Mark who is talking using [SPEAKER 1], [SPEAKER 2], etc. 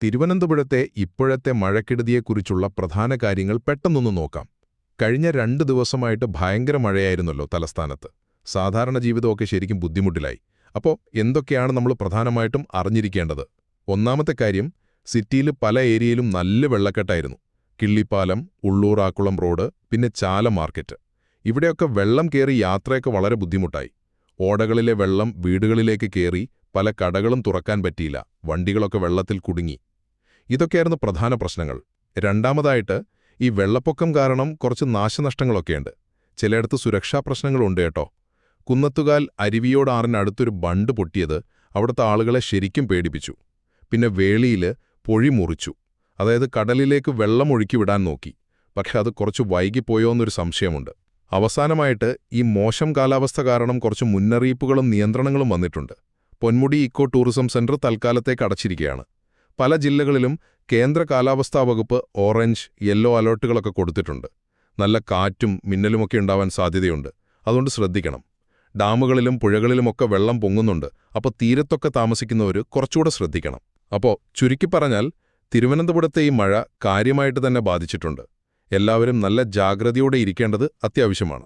[SPEAKER 1] തിരുവനന്തപുരത്തെ ഇപ്പോഴത്തെ മഴക്കെടുതിയെക്കുറിച്ചുള്ള പ്രധാന കാര്യങ്ങൾ പെട്ടെന്നൊന്ന് നോക്കാം. കഴിഞ്ഞ 2 ദിവസമായിട്ട് ഭയങ്കര മഴയായിരുന്നല്ലോ തലസ്ഥാനത്ത്. സാധാരണ ജീവിതമൊക്കെ ശരിക്കും ബുദ്ധിമുട്ടിലായി. അപ്പോൾ എന്തൊക്കെയാണ് നമ്മൾ പ്രധാനമായിട്ടും അറിഞ്ഞിരിക്കേണ്ടത്? ഒന്നാമത്തെ കാര്യം, സിറ്റിയിൽ പല ഏരിയയിലും നല്ല വെള്ളക്കെട്ടായിരുന്നു. കിള്ളിപ്പാലം, ഉള്ളൂർ-ആക്കുളം റോഡ്, പിന്നെ ചാല മാർക്കറ്റ്. ഇവിടെയൊക്കെ വെള്ളം കയറി യാത്രയൊക്കെ വളരെ ബുദ്ധിമുട്ടായി. ഓടകളിലെ വെള്ളം വീടുകളിലേക്ക് കയറി പല കടകളും തുറക്കാൻ പറ്റിയില്ല, വണ്ടികളൊക്കെ വെള്ളത്തിൽ കുടുങ്ങി. ഇതൊക്കെയായിരുന്നു പ്രധാന പ്രശ്നങ്ങൾ. രണ്ടാമതായിട്ട്, ഈ വെള്ളപ്പൊക്കം കാരണം കുറച്ച് നാശനഷ്ടങ്ങളൊക്കെയുണ്ട്. ചിലയിടത്ത് സുരക്ഷാ പ്രശ്നങ്ങളുണ്ട് കേട്ടോ. കുന്നത്തുകാൽ അരുവിയോടാറിനടുത്തൊരു ബണ്ട് പൊട്ടിയത് അവിടുത്തെ ആളുകളെ ശരിക്കും പേടിപ്പിച്ചു. പിന്നെ വേളിയിൽ പൊഴി മുറിച്ചു, അതായത് കടലിലേക്ക് വെള്ളം ഒഴുക്കിവിടാൻ നോക്കി. പക്ഷെ അത് കുറച്ച് വൈകിപ്പോയോന്നൊരു സംശയമുണ്ട്. അവസാനമായിട്ട്, ഈ മോശം കാലാവസ്ഥ കാരണം കുറച്ച് മുന്നറിയിപ്പുകളും നിയന്ത്രണങ്ങളും വന്നിട്ടുണ്ട്. പൊന്മുടി ഇക്കോ ടൂറിസം സെന്റർ തൽക്കാലത്തേക്ക് അടച്ചിരിക്കുകയാണ്. പല ജില്ലകളിലും കേന്ദ്ര കാലാവസ്ഥാ വകുപ്പ് ഓറഞ്ച്, യെല്ലോ അലേർട്ടുകളൊക്കെ കൊടുത്തിട്ടുണ്ട്. നല്ല കാറ്റും മിന്നലുമൊക്കെ ഉണ്ടാവാൻ സാധ്യതയുണ്ട്, അതുകൊണ്ട് ശ്രദ്ധിക്കണം. ഡാമുകളിലും പുഴകളിലുമൊക്കെ വെള്ളം പൊങ്ങുന്നുണ്ട്, അപ്പോൾ തീരത്തൊക്കെ താമസിക്കുന്നവർ കുറച്ചുകൂടെ ശ്രദ്ധിക്കണം. അപ്പോൾ ചുരുക്കിപ്പറഞ്ഞാൽ, തിരുവനന്തപുരത്തെ ഈ മഴ കാര്യമായിട്ട് തന്നെ ബാധിച്ചിട്ടുണ്ട്. എല്ലാവരും നല്ല ജാഗ്രതയോടെ ഇരിക്കേണ്ടത് അത്യാവശ്യമാണ്.